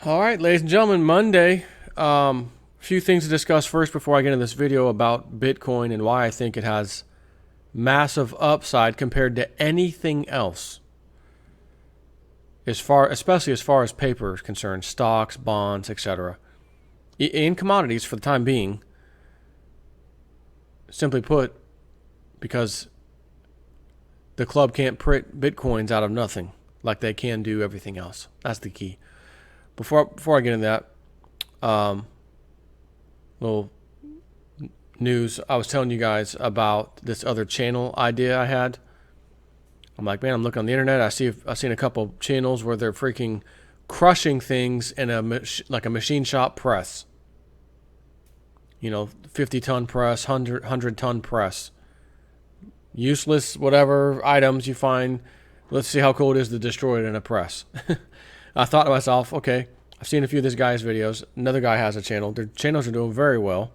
All right, ladies and gentlemen, Monday. A few things to discuss first before I get into this video about Bitcoin and why I think it has massive upside compared to anything else. Especially as far as paper is concerned, stocks, bonds, etc. In commodities for the time being. Simply put, because the club can't print Bitcoins out of nothing like they can do everything else. That's the key. Before I get into that, little news. I was telling you guys about this other channel idea I had. I'm like, man, I'm looking on the internet. I've seen a couple channels where they're freaking crushing things in like a machine shop press. 50-ton press, 100-ton press. Useless, whatever items you find. Let's see how cool it is to destroy it in a press. I thought to myself, okay, I've seen a few of this guy's videos. Another guy has a channel. Their channels are doing very well.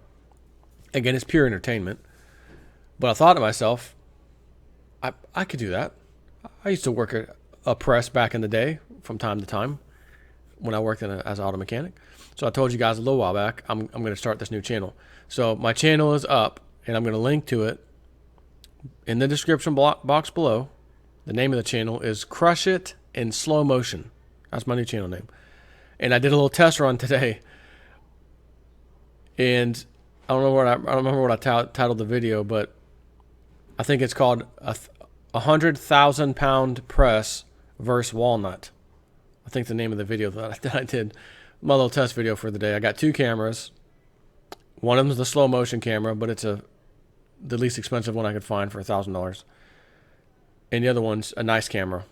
Again, it's pure entertainment. But I thought to myself, I could do that. I used to work at a press back in the day from time to time when I worked as an auto mechanic. So I told you guys a little while back, I'm going to start this new channel. So my channel is up, and I'm going to link to it in the description box below. The name of the channel is Crush It in Slow Motion. That's my new channel name. And I did a little test run today. And I don't remember what I titled the video, but I think it's called a 100,000-pound press versus walnut. I think the name of the video that I did, my little test video for the day. I got two cameras. One of them is the slow motion camera, but it's the least expensive one I could find for $1,000. And the other one's a nice camera.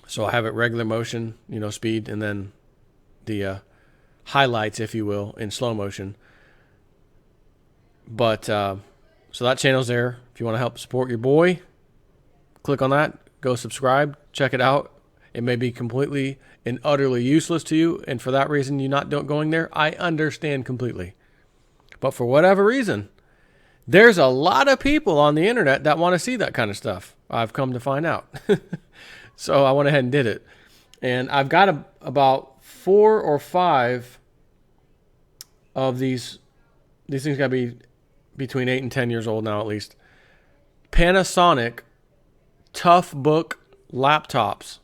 So I have it regular motion, speed, and then the highlights, if you will, in slow motion. But so that channel's there. If you want to help support your boy, click on that. Go subscribe. Check it out. It may be completely and utterly useless to you, and for that reason you're not going there. I understand completely. But for whatever reason, there's a lot of people on the internet that want to see that kind of stuff. I've come to find out. So I went ahead and did it. And I've got about 4 or 5 of these. These things got to be between 8 and 10 years old now at least. Panasonic Toughbook laptops.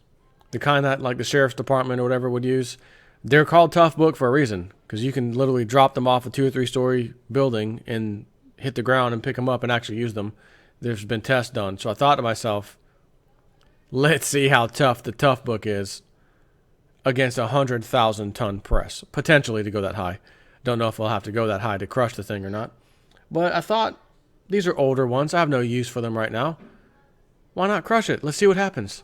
The kind that like the sheriff's department or whatever would use. They're called Toughbook for a reason. Because you can literally drop them off a 2 or 3 story building and hit the ground and pick them up and actually use them. There's been tests done. So I thought to myself, let's see how tough the Toughbook is against a 100,000-ton press. Potentially to go that high. Don't know if we'll have to go that high to crush the thing or not. But I thought, these are older ones. I have no use for them right now. Why not crush it? Let's see what happens.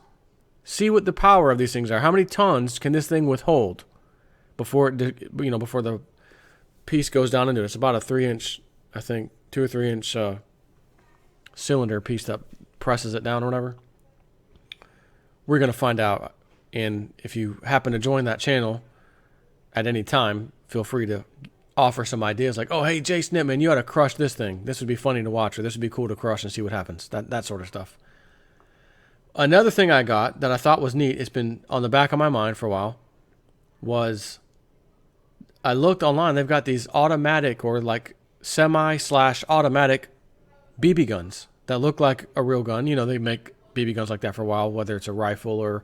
See what the power of these things are. How many tons can this thing withhold before before the piece goes down into it? It's about a 3-inch, I think, 2 or 3-inch cylinder piece that presses it down or whatever. We're going to find out. And if you happen to join that channel at any time, feel free to offer some ideas like, oh, hey, Jay Snitman, you ought to crush this thing. This would be funny to watch, or this would be cool to crush and see what happens. That sort of stuff. Another thing I got that I thought was neat, it's been on the back of my mind for a while, was I looked online. They've got these automatic or like semi/automatic BB guns that look like a real gun. They make BB guns like that for a while, whether it's a rifle or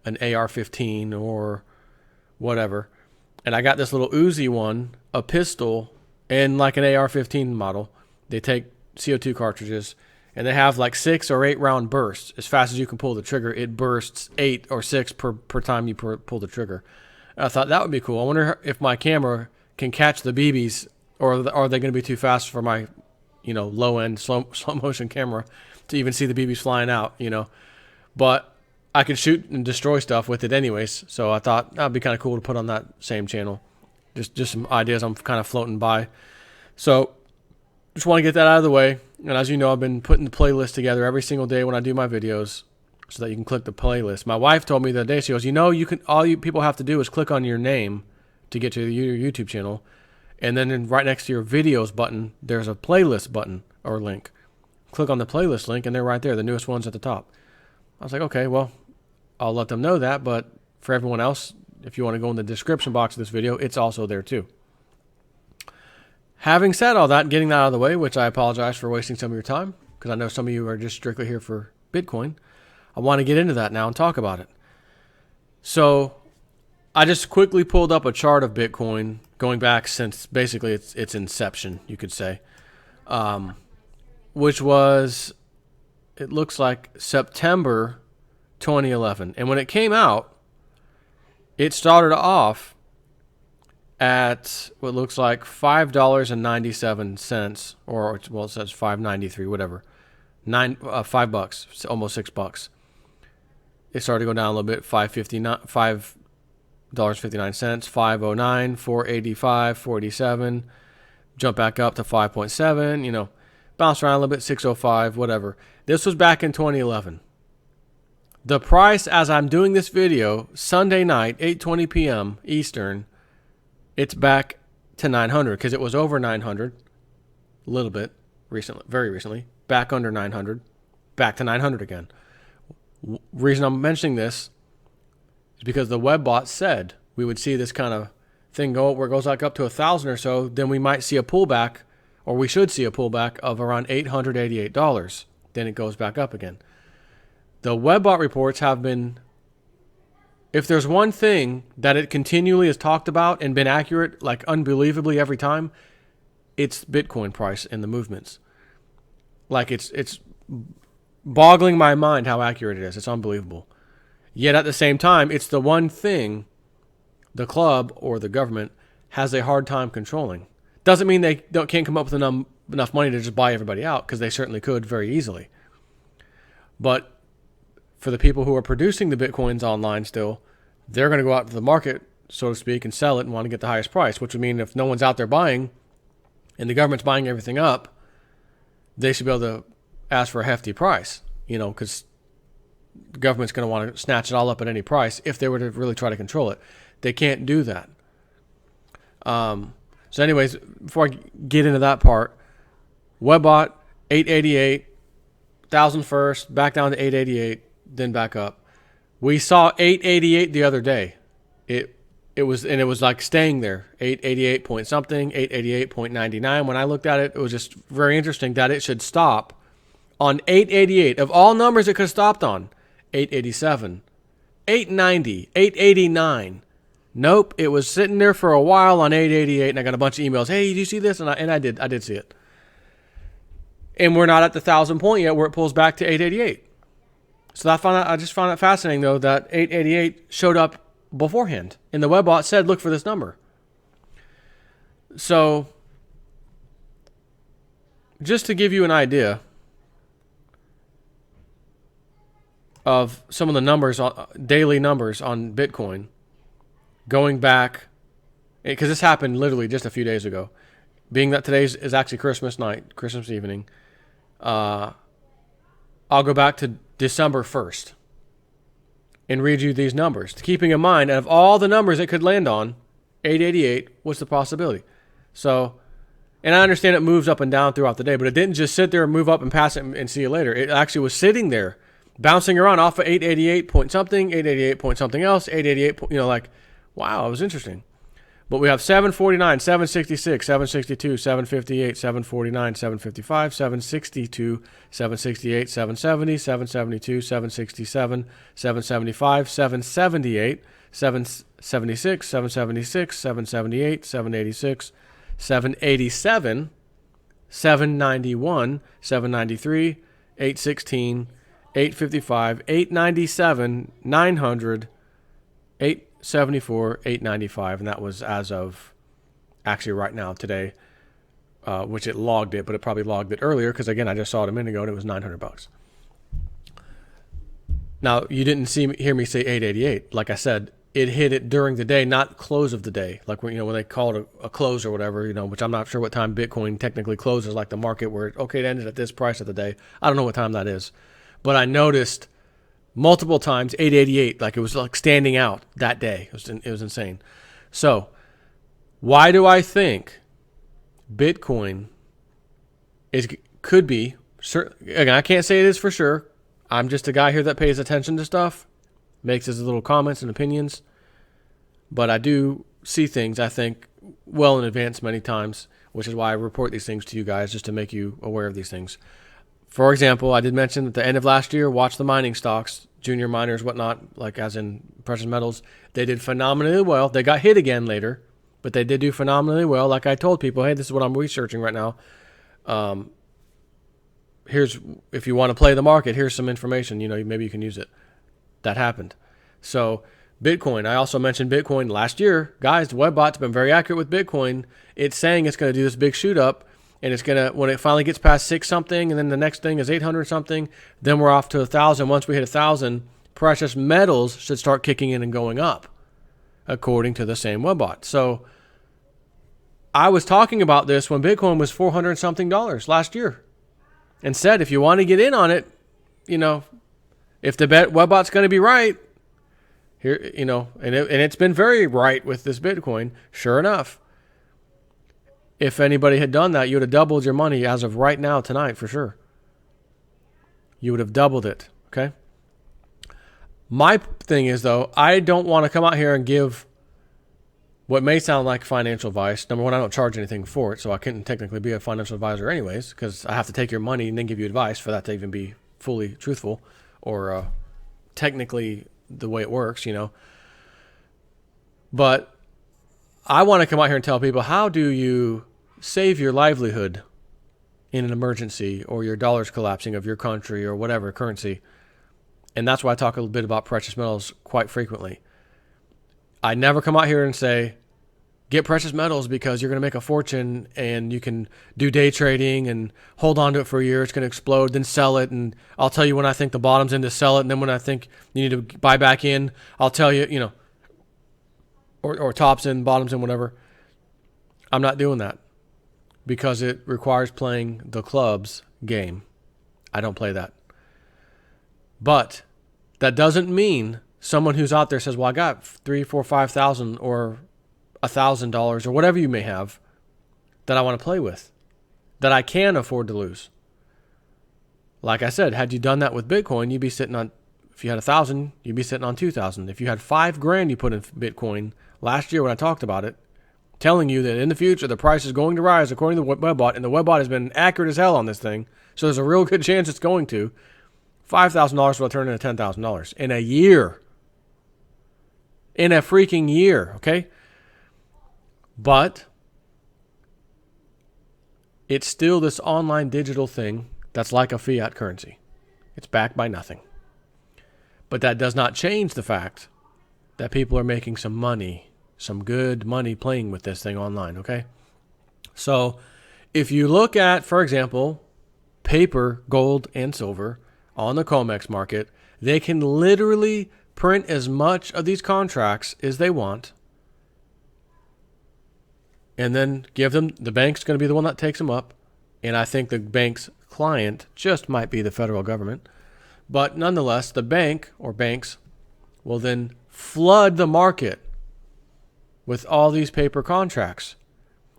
an AR-15 or whatever. And I got this little Uzi one, a pistol, and like an AR-15 model. They take CO2 cartridges, and they have like 6 or 8 round bursts. As fast as you can pull the trigger, it bursts 8 or 6 per time you pull the trigger. And I thought that would be cool. I wonder if my camera can catch the BBs, or are they going to be too fast for my, low-end slow motion camera to even see the BBs flying out, But I could shoot and destroy stuff with it anyways, so I thought that'd be kind of cool to put on that same channel. Just some ideas I'm kind of floating by. So just want to get that out of the way. And as you know, I've been putting the playlist together every single day when I do my videos so that you can click the playlist. My wife told me the other day, she goes, all you people have to do is click on your name to get to your YouTube channel. And then right next to your videos button, there's a playlist button or link. Click on the playlist link and they're right there, the newest ones at the top. I was like, okay, well, I'll let them know that, but for everyone else, If you want to go in the description box of this video, it's also there too. Having said all that, getting that out of the way, which I apologize for wasting some of your time, because I know some of you are just strictly here for Bitcoin, I want to get into that now and talk about it. So I just quickly pulled up a chart of Bitcoin going back since basically its inception, you could say, which was, it looks like September 2011. And when it came out, it started off at what looks like $5.97, or well, it says $5.93, whatever, $5, almost $6. It started to go down a little bit, $5.59, $5.09, $4.85, $4.87, jump back up to 5.7, bounce around a little bit, 6.05, whatever. This was back in 2011. The price, as I'm doing this video, Sunday night, 8:20 p.m. Eastern, it's back to 900 because it was over 900 a little bit recently, very recently, back under 900, back to 900 again. Reason I'm mentioning this is because the web bot said we would see this kind of thing go where it goes like up to 1,000 or so, then we might see a pullback, or we should see a pullback of around $888. Then it goes back up again. The webbot reports have been, if there's one thing that it continually has talked about and been accurate, like unbelievably every time, it's Bitcoin price and the movements. Like it's boggling my mind how accurate it is. It's unbelievable. Yet at the same time, it's the one thing the club or the government has a hard time controlling. Doesn't mean they can't come up with enough money to just buy everybody out, because they certainly could very easily. But for the people who are producing the Bitcoins online still, they're going to go out to the market, so to speak, and sell it and want to get the highest price, which would mean if no one's out there buying and the government's buying everything up, they should be able to ask for a hefty price, because the government's going to want to snatch it all up at any price if they were to really try to control it. They can't do that. So anyways, before I get into that part, webbot, 888, 1,000 first, back down to 888, then back up. We saw 888 the other day. It was like staying there, 888 point something, 888.99. When I looked at it, it was just very interesting that it should stop on 888. Of all numbers it could have stopped on, 887, 890, 889. Nope, it was sitting there for a while on 888, and I got a bunch of emails. Hey, did you see this? And I did see it. And we're not at the 1,000 point yet, where it pulls back to 888. So I just found it fascinating, though, that 888 showed up beforehand. And the webbot said, look for this number. So, just to give you an idea of some of the numbers, daily numbers on Bitcoin, going back, because this happened literally just a few days ago, being that today's is actually Christmas night, Christmas evening, I'll go back to December 1st and read you these numbers, keeping in mind, out of all the numbers it could land on, 888 was the possibility. So, and I understand it moves up and down throughout the day, but it didn't just sit there and move up and pass it and see you later. It actually was sitting there, bouncing around off of 888 point something, 888 point something else, 888, like, wow, it was interesting. But we have 749, 766, 762, 758, 749, 755, 762, 768, 770, 772, 767, 775, 778, 776, 776, 778, 786, 787, 791, 793, 816, 855, 897, 900, 874, 895, and that was as of actually right now today, which it logged it, but it probably logged it earlier because again I just saw it a minute ago and it was $900. Now you didn't hear me say 888. Like I said, it hit it during the day, not close of the day. Like when they call it a close or whatever, which I'm not sure what time Bitcoin technically closes, like the market where it ended at this price of the day. I don't know what time that is, but I noticed multiple times 888, like it was like standing out that day. It was insane. So why do I think Bitcoin could be, again, I can't say it is for sure. I'm just a guy here that pays attention to stuff, makes his little comments and opinions. but I do see things, I think, well in advance many times, which is why I report these things to you guys, just to make you aware of these things. For example, I did mention at the end of last year, watch the mining stocks, junior miners, whatnot, like as in precious metals. They did phenomenally well. They got hit again later, but they did do phenomenally well. Like I told people, hey, this is what I'm researching right now. Here's, if you want to play the market, here's some information, maybe you can use it. That happened. So Bitcoin, I also mentioned Bitcoin last year. Guys, the Webbot's been very accurate with Bitcoin. It's saying it's going to do this big shoot up, and it's going to, when it finally gets past 6 something, and then the next thing is 800 something, then we're off to 1,000. Once we hit 1,000, precious metals should start kicking in and going up, according to the same Webbot. So I was talking about this when Bitcoin was $400 something last year, and said, if you want to get in on it, if the Webbot's going to be right, here, and it's been very right with this Bitcoin, sure enough. If anybody had done that, you would have doubled your money as of right now, tonight, for sure. You would have doubled it, okay? My thing is, though, I don't want to come out here and give what may sound like financial advice. Number one, I don't charge anything for it, so I couldn't technically be a financial advisor anyways, because I have to take your money and then give you advice for that to even be fully truthful or technically the way it works, But I want to come out here and tell people, how do you save your livelihood in an emergency, or your dollars collapsing of your country or whatever currency? And that's why I talk a little bit about precious metals quite frequently. I never come out here and say, get precious metals because you're going to make a fortune and you can do day trading and hold on to it for a year. It's going to explode, then sell it. And I'll tell you when I think the bottom's in to sell it. And then when I think you need to buy back in, I'll tell you, or tops in, bottoms in, whatever. I'm not doing that because it requires playing the club's game. I don't play that. But that doesn't mean someone who's out there says, well, I got $3,000, $4,000, $5,000 or $1,000 or whatever you may have that I want to play with, that I can afford to lose. Like I said, had you done that with Bitcoin, you'd be sitting on, if you had 1,000, you'd be sitting on 2,000. If you had $5,000 you put in Bitcoin last year when I talked about it, telling you that in the future the price is going to rise according to the Webbot, and the Webbot has been accurate as hell on this thing, so there's a real good chance it's going to, $5,000 will turn into $10,000 in a year. In a freaking year, okay? But it's still this online digital thing that's like a fiat currency. It's backed by nothing. But that does not change the fact that people are making some money, some good money playing with this thing online, okay? So if you look at, for example, paper, gold, and silver on the COMEX market, they can literally print as much of these contracts as they want, and then give them, the bank's going to be the one that takes them up. And I think the bank's client just might be the federal government. But nonetheless, the bank or banks will then flood the market with all these paper contracts.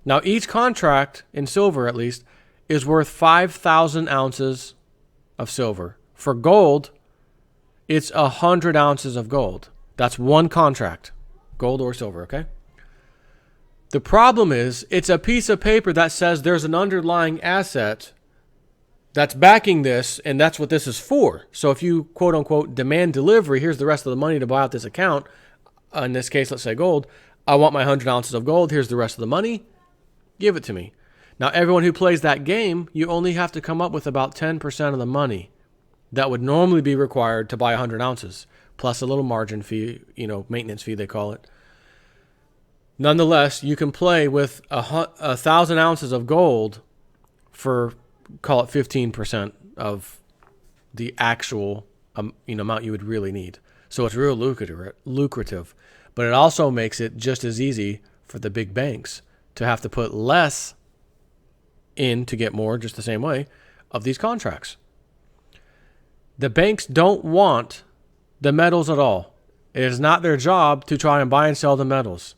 Now, each contract in silver, at least, is worth 5,000 ounces of silver. For gold, it's 100 ounces of gold. That's one contract, gold or silver, okay? The problem is, it's a piece of paper that says there's an underlying asset that's backing this, and that's what this is for. So if you, quote unquote, demand delivery, here's the rest of the money to buy out this account. In this case, let's say gold. I want my 100 ounces of gold. Here's the rest of the money. Give it to me. Now, everyone who plays that game, you only have to come up with about 10% of the money that would normally be required to buy 100 ounces, plus a little margin fee, maintenance fee, they call it. Nonetheless, you can play with 1,000 ounces of gold for, call it 15% of the actual amount you would really need. So it's real lucrative. But it also makes it just as easy for the big banks to have to put less in to get more, just the same way, of these contracts. The banks don't want the metals at all. It is not their job to try and buy and sell the metals.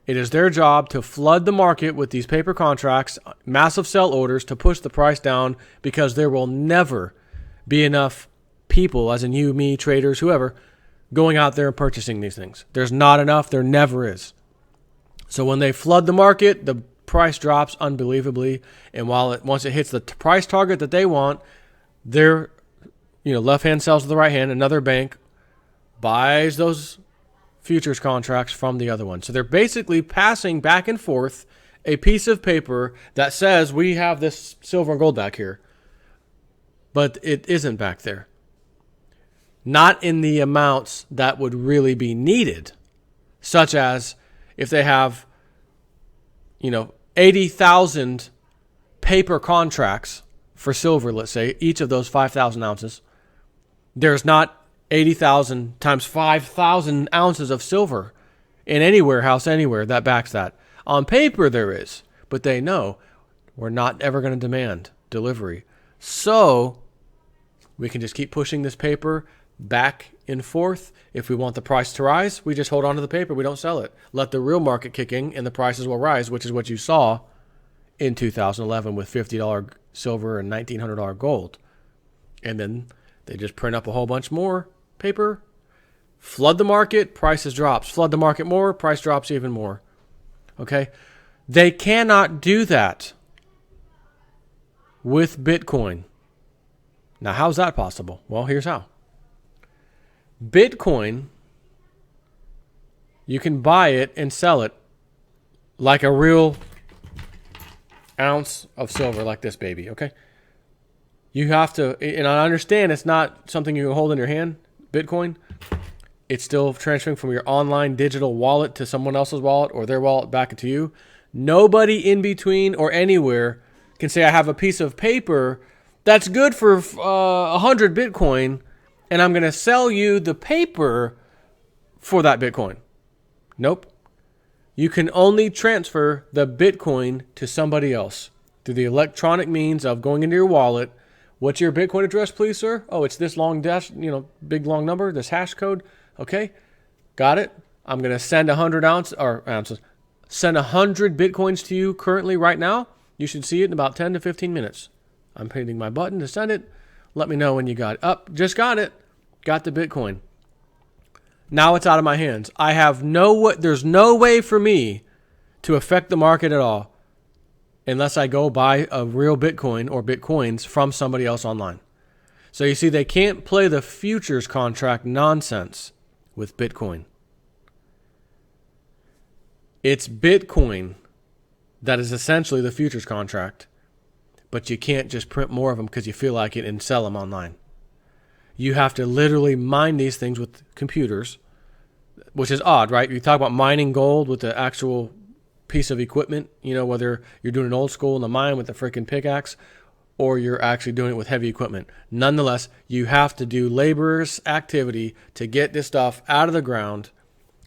It is their job to flood the market with these paper contracts, massive sell orders to push the price down, because there will never be enough people, as in you, me, traders, whoever, going out there and purchasing these things. There's not enough. There never is. So when they flood the market, the price drops unbelievably. And once it hits the price target that they want, their left hand sells to the right hand. Another bank buys those futures contracts from the other one. So they're basically passing back and forth a piece of paper that says we have this silver and gold back here, but it isn't back there. Not in the amounts that would really be needed, such as if they have 80,000 paper contracts for silver, let's say, each of those 5,000 ounces. There's not 80,000 times 5,000 ounces of silver in any warehouse anywhere that backs that. On paper there is, but they know we're not ever going to demand delivery. So we can just keep pushing this paper back and forth. If we want the price to rise, we just hold on to the paper. We don't sell it. Let the real market kick in and the prices will rise, which is what you saw in 2011 with $50 silver and $1,900 gold. And then they just print up a whole bunch more paper, flood the market, prices drops. Flood the market more, price drops even more. Okay? They cannot do that with Bitcoin. Now, how's that possible? Well, here's how. Bitcoin, you can buy it and sell it like a real ounce of silver, like this baby, okay? You have to, and I understand it's not something you can hold in your hand, Bitcoin. It's still transferring from your online digital wallet to someone else's wallet or their wallet back into you. Nobody in between or anywhere can say, I have a piece of paper that's good for 100 Bitcoin, and I'm going to sell you the paper for that Bitcoin. Nope. You can only transfer the Bitcoin to somebody else through the electronic means of going into your wallet. What's your Bitcoin address, please, sir? Oh, it's this long dash, big long number, this hash code. Okay, got it. I'm going to send 100 ounces. Send 100 Bitcoins to you currently right now. You should see it in about 10 to 15 minutes. I'm hitting my button to send it. Let me know when you got it. Just got it. Got the Bitcoin. Now it's out of my hands. There's no way for me to affect the market at all unless I go buy a real Bitcoin or Bitcoins from somebody else online. So you see, they can't play the futures contract nonsense with Bitcoin. It's Bitcoin that is essentially the futures contract, but you can't just print more of them because you feel like it and sell them online. You have to literally mine these things with computers, which is odd, right? You talk about mining gold with the actual piece of equipment, whether you're doing an old school in the mine with the freaking pickaxe or you're actually doing it with heavy equipment. Nonetheless, you have to do laborer's activity to get this stuff out of the ground,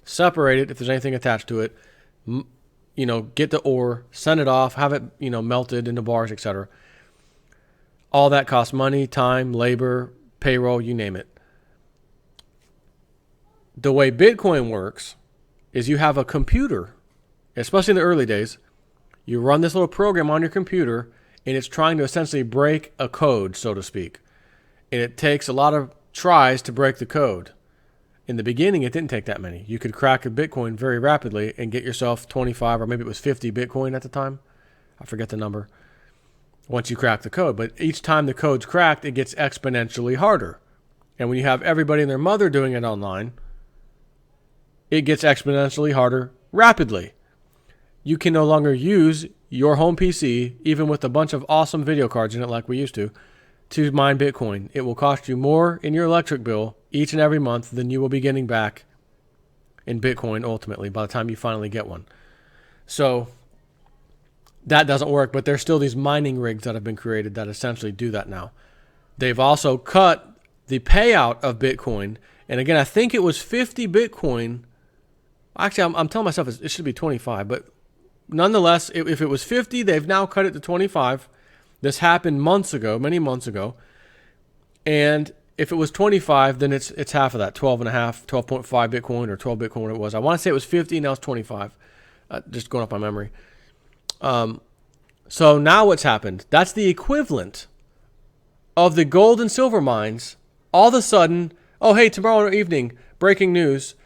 separate it if there's anything attached to it, get the ore, send it off, have it, melted into bars, etc. All that costs money, time, labor, payroll, you name it. The way Bitcoin works is you have a computer, especially in the early days. You run this little program on your computer, and it's trying to essentially break a code, so to speak. And it takes a lot of tries to break the code. In the beginning, it didn't take that many. You could crack a Bitcoin very rapidly and get yourself 25 or maybe it was 50 Bitcoin at the time. I forget the number. Once you crack the code. But each time the code's cracked, it gets exponentially harder. And when you have everybody and their mother doing it online, it gets exponentially harder rapidly. You can no longer use your home PC, even with a bunch of awesome video cards in it like we used to mine Bitcoin. It will cost you more in your electric bill each and every month than you will be getting back in Bitcoin ultimately by the time you finally get one. So that doesn't work, but there's still these mining rigs that have been created that essentially do that now. They've also cut the payout of Bitcoin. And again, I think it was 50 Bitcoin. Actually, I'm telling myself it should be 25, but nonetheless, if it was 50, they've now cut it to 25. This happened many months ago. And if it was 25, then it's half of that, 12.5, 12.5 Bitcoin or 12 Bitcoin, what it was. I want to say it was 50, now it's 25. Just going off my memory. So now what's happened? That's the equivalent of the gold and silver mines. All of a sudden, oh, hey, tomorrow evening, breaking news.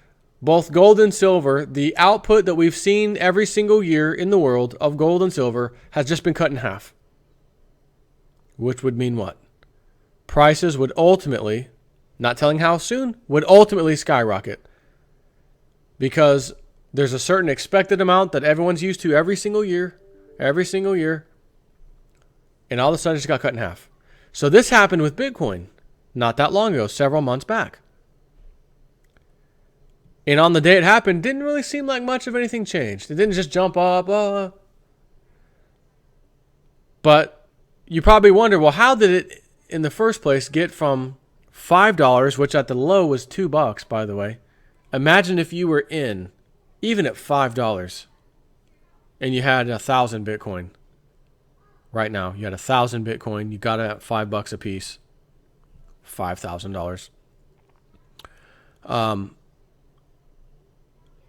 Both gold and silver, the output that we've seen every single year in the world of gold and silver has just been cut in half. Which would mean what? Prices would ultimately, not telling how soon, would ultimately skyrocket. Because there's a certain expected amount that everyone's used to every single year, and all of a sudden it just got cut in half. So this happened with Bitcoin not that long ago, several months back. And on the day it happened, didn't really seem like much of anything changed. It didn't just jump up. But you probably wonder, well, how did it in the first place get from $5, which at the low was $2, by the way. Imagine if you were in, even at $5, and you had 1,000 Bitcoin. Right now, you had 1,000 Bitcoin. You got it at $5 a piece, $5,000.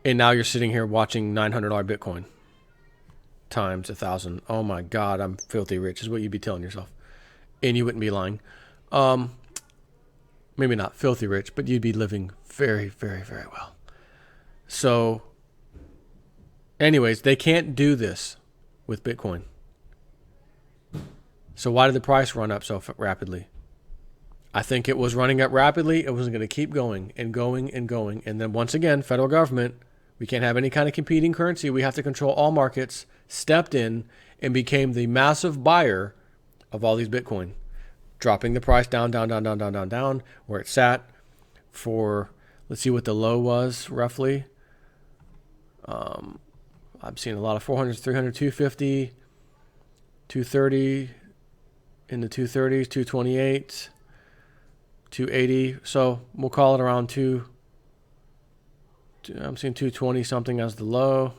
And now you're sitting here watching $900 Bitcoin times 1,000. Oh my God, I'm filthy rich is what you'd be telling yourself. And you wouldn't be lying. Maybe not filthy rich, but you'd be living very, very, very well. So, anyways, they can't do this with Bitcoin. So why did the price run up so rapidly? I think it was running up rapidly. It was going to keep going and going and going. And then once again, federal government, we can't have any kind of competing currency. We have to control all markets, stepped in and became the massive buyer of all these Bitcoin, dropping the price down, where it sat for, let's see what the low was roughly. I'm seeing a lot of 400, 300, 250, 230, in the 230s, 228, 280. So we'll call it around I'm seeing 220 something as the low.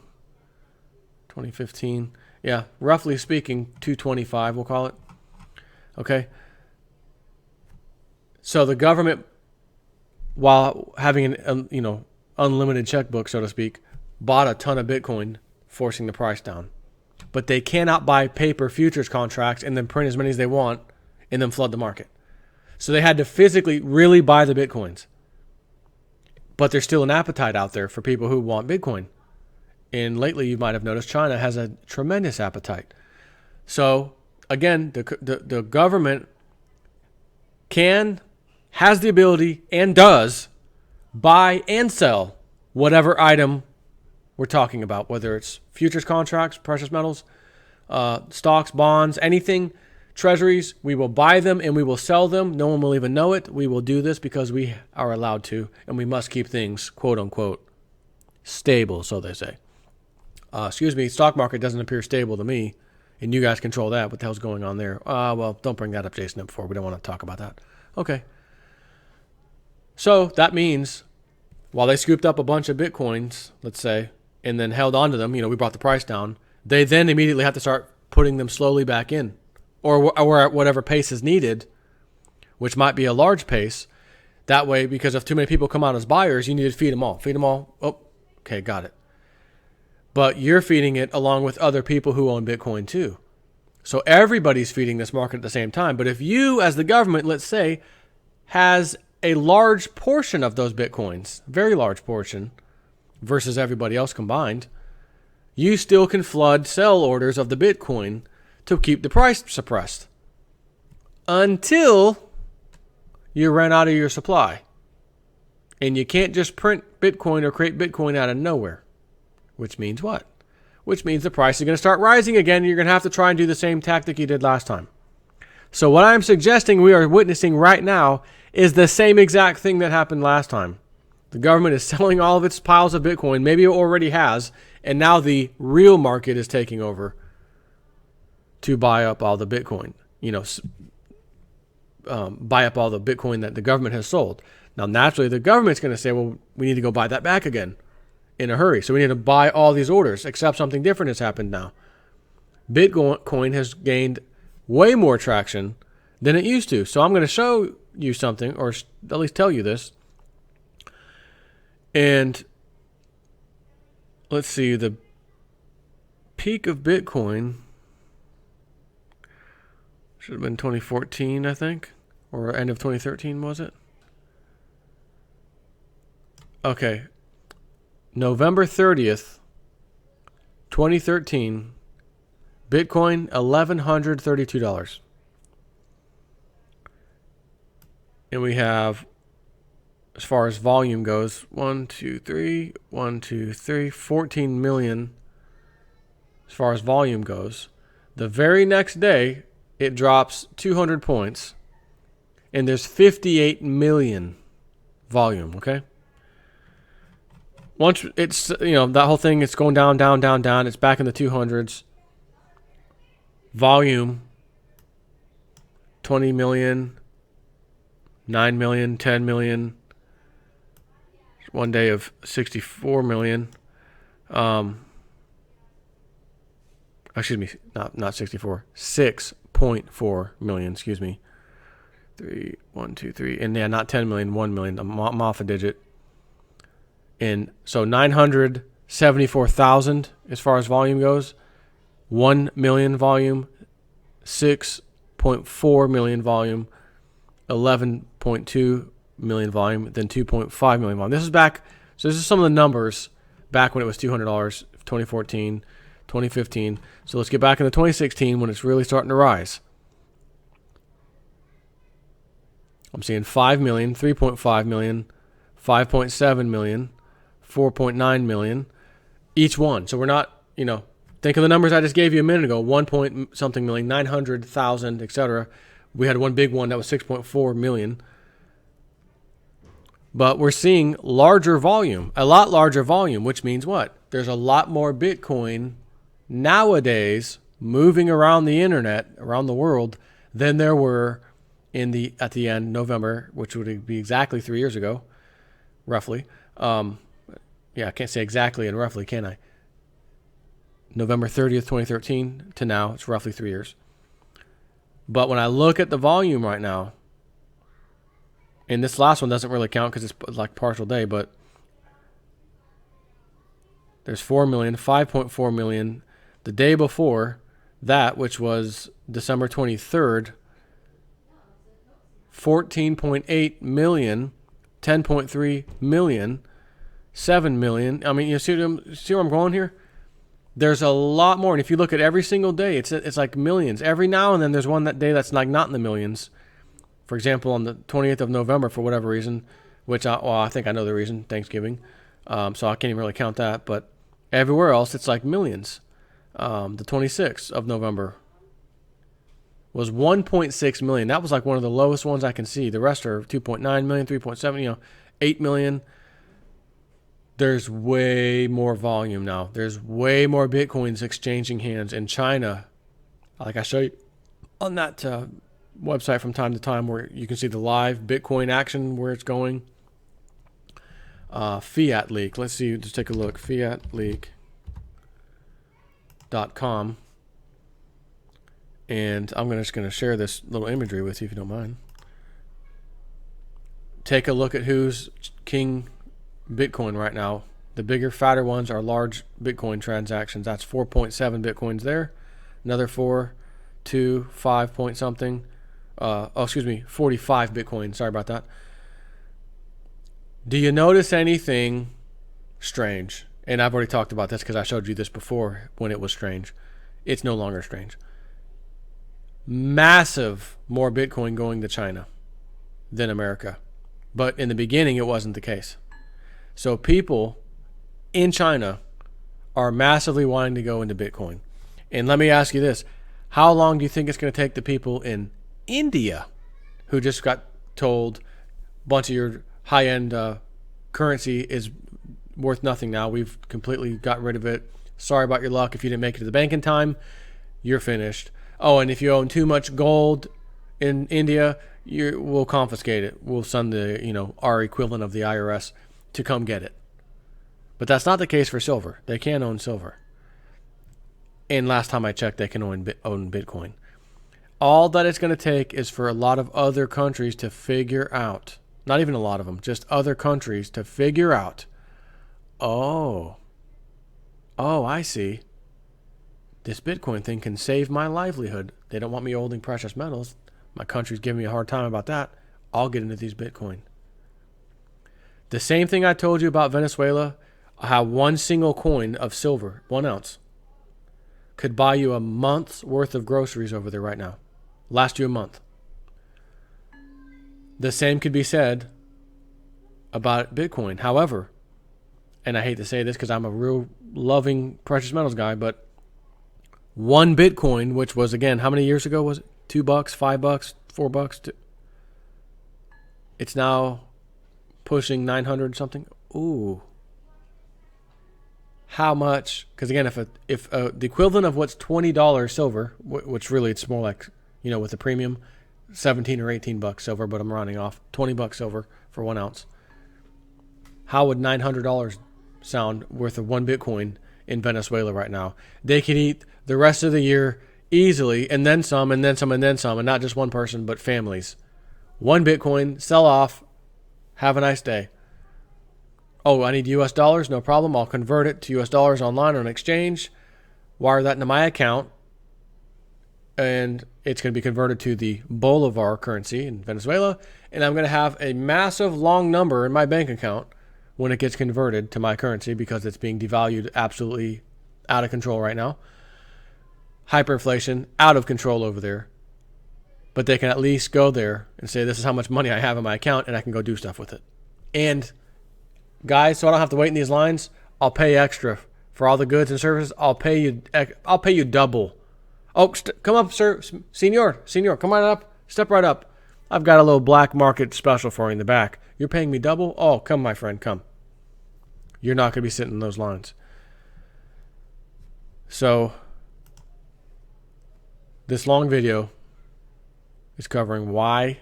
2015. Yeah, roughly speaking, 225 we'll call it. Okay. So the government, while having an unlimited checkbook, so to speak, bought a ton of Bitcoin, forcing the price down. But they cannot buy paper futures contracts and then print as many as they want and then flood the market. So they had to physically really buy the Bitcoins. But there's still an appetite out there for people who want Bitcoin. And lately you might have noticed China has a tremendous appetite. So again, the government has the ability and does buy and sell whatever item we're talking about, whether it's futures contracts, precious metals, stocks, bonds, anything, treasuries. We will buy them and we will sell them. No one will even know it. We will do this because we are allowed to, and we must keep things, quote unquote, stable, so they say. Stock market doesn't appear stable to me, and you guys control that. What the hell's going on there? Well, don't bring that up, Jason, before. We don't want to talk about that. Okay. So that means while they scooped up a bunch of Bitcoins, let's say, and then held on to them, we brought the price down, they then immediately have to start putting them slowly back in, or at whatever pace is needed, which might be a large pace. That way, because if too many people come out as buyers, you need to feed them all. Feed them all. Oh, okay, got it. But you're feeding it along with other people who own Bitcoin too. So everybody's feeding this market at the same time. But if you, as the government, let's say, has a large portion of those Bitcoins, very large portion, versus everybody else combined, you still can flood sell orders of the Bitcoin to keep the price suppressed until you run out of your supply. And you can't just print Bitcoin or create Bitcoin out of nowhere. Which means what? Which means the price is going to start rising again. And you're going to have to try and do the same tactic you did last time. So what I'm suggesting we are witnessing right now is the same exact thing that happened last time. The government is selling all of its piles of Bitcoin. Maybe it already has. And now the real market is taking over to buy up all the Bitcoin. Buy up all the Bitcoin that the government has sold. Now, naturally, the government's going to say, well, we need to go buy that back again in a hurry. So we need to buy all these orders, except something different has happened now. Bitcoin has gained way more traction than it used to. So I'm going to show you something, or at least tell you this. And let's see, the peak of Bitcoin should have been 2014, I think, or end of 2013, was it? Okay. November 30th, 2013, Bitcoin, $1,132. And we have, as far as volume goes, 14 million as far as volume goes. The very next day, it drops 200 points, and there's 58 million volume, okay? Once it's, that whole thing, it's going down, down, down, down. It's back in the 200s. Volume, 20 million, 9 million, 10 million. One day of 64 million. Excuse me, not 64. 6.4 million, excuse me. 3, 1, 2, 3. And yeah, not 10 million, 1 million. I'm off a digit. And so 974,000 as far as volume goes. 1 million volume. 6.4 million volume. 11.2 million volume, then 2.5 million volume. This is back, so this is some of the numbers back when it was $200, 2014, 2015. So let's get back into 2016 when it's really starting to rise. I'm seeing 5 million, 3.5 million, 5.7 million, 4.9 million, each one. So we're not, think of the numbers I just gave you a minute ago, 1 point something million, 900,000, etc. We had one big one that was 6.4 million. But we're seeing larger volume, a lot larger volume, which means what? There's a lot more Bitcoin nowadays moving around the internet, around the world, than there were at the end November, which would be exactly 3 years ago, roughly. I can't say exactly and roughly, can I? November 30th, 2013 to now, it's roughly 3 years. But when I look at the volume right now, and this last one doesn't really count because it's like partial day, but there's 4 million, 5.4 million. The day before that, which was December 23rd, 14.8 million, 10.3 million, 7 million. I mean, you see where I'm going here? There's a lot more. And if you look at every single day, it's like millions. Every now and then there's one that day that's like not in the millions. For example, on the 28th of November, for whatever reason, which I think I know the reason, Thanksgiving. So I can't even really count that. But everywhere else, it's like millions. The 26th of November was 1.6 million. That was like one of the lowest ones I can see. The rest are 2.9 million, 3.7, 8 million. There's way more volume now. There's way more Bitcoins exchanging hands in China. Like I show you on that website from time to time where you can see the live Bitcoin action, where it's going. Fiat leak. Let's see. Just take a look. Fiatleak.com. And I'm just going to share this little imagery with you if you don't mind. Take a look at who's king Bitcoin right now. The bigger, fatter ones are large Bitcoin transactions. That's 4.7 Bitcoins there. Another 4, 2, 5 point something. 45 Bitcoin. Sorry about that. Do you notice anything strange? And I've already talked about this because I showed you this before when it was strange. It's no longer strange. Massive more Bitcoin going to China than America. But in the beginning, it wasn't the case. So people in China are massively wanting to go into Bitcoin. And let me ask you this. How long do you think it's going to take the people in India who just got told a bunch of your high-end currency is worth nothing now? We've completely got rid of it. Sorry about your luck. If you didn't make it to the bank in time, you're finished. Oh, and if you own too much gold in India, we'll confiscate it. We'll send our equivalent of the IRS to come get it. But that's not the case for silver. They can't own silver. And last time I checked, they can own Bitcoin. All that it's going to take is for a lot of other countries to figure out, not even a lot of them, just other countries to figure out, oh, I see. This Bitcoin thing can save my livelihood. They don't want me holding precious metals. My country's giving me a hard time about that. I'll get into these Bitcoin. The same thing I told you about Venezuela, how one single coin of silver, 1 ounce, could buy you a month's worth of groceries over there right now. Last you a month. The same could be said about Bitcoin. However, and I hate to say this because I'm a real loving precious metals guy, but one Bitcoin, which was, again, how many years ago was it? $2, $5, $4? It's now pushing 900 something. Ooh. How much? Because again, if the equivalent of what's $20 silver, which really it's more like, with the premium, 17 or 18 bucks silver, but I'm rounding off, 20 bucks silver for 1 ounce. How would $900 sound worth of one Bitcoin in Venezuela right now? They could eat the rest of the year easily, and then some, and then some, and then some, and not just one person, but families. One Bitcoin, sell off, have a nice day. Oh, I need US dollars? No problem. I'll convert it to US dollars online on an exchange, wire that into my account, and it's going to be converted to the Bolivar currency in Venezuela, and I'm going to have a massive long number in my bank account when it gets converted to my currency because it's being devalued absolutely out of control right now. Hyperinflation, out of control over there. But they can at least go there and say, this is how much money I have in my account, and I can go do stuff with it. And guys, so I don't have to wait in these lines, I'll pay extra for all the goods and services. I'll pay you double. Oh, come up, sir. Senor, come on up. Step right up. I've got a little black market special for you in the back. You're paying me double? Oh, come, my friend, come. You're not going to be sitting in those lines. So, this long video is covering why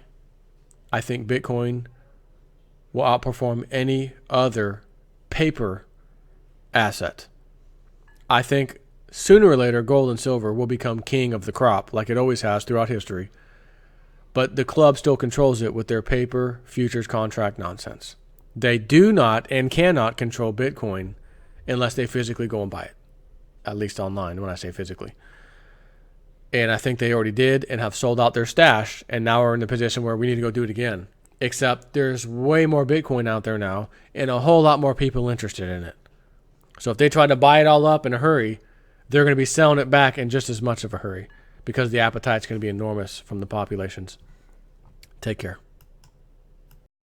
I think Bitcoin will outperform any other paper asset. I think sooner or later, gold and silver will become king of the crop, like it always has throughout history. But the club still controls it with their paper futures contract nonsense. They do not and cannot control Bitcoin unless they physically go and buy it. At least online, when I say physically. And I think they already did and have sold out their stash, and now we're in the position where we need to go do it again. Except there's way more Bitcoin out there now and a whole lot more people interested in it. So if they try to buy it all up in a hurry, they're going to be selling it back in just as much of a hurry because the appetite's going to be enormous from the populations. Take care.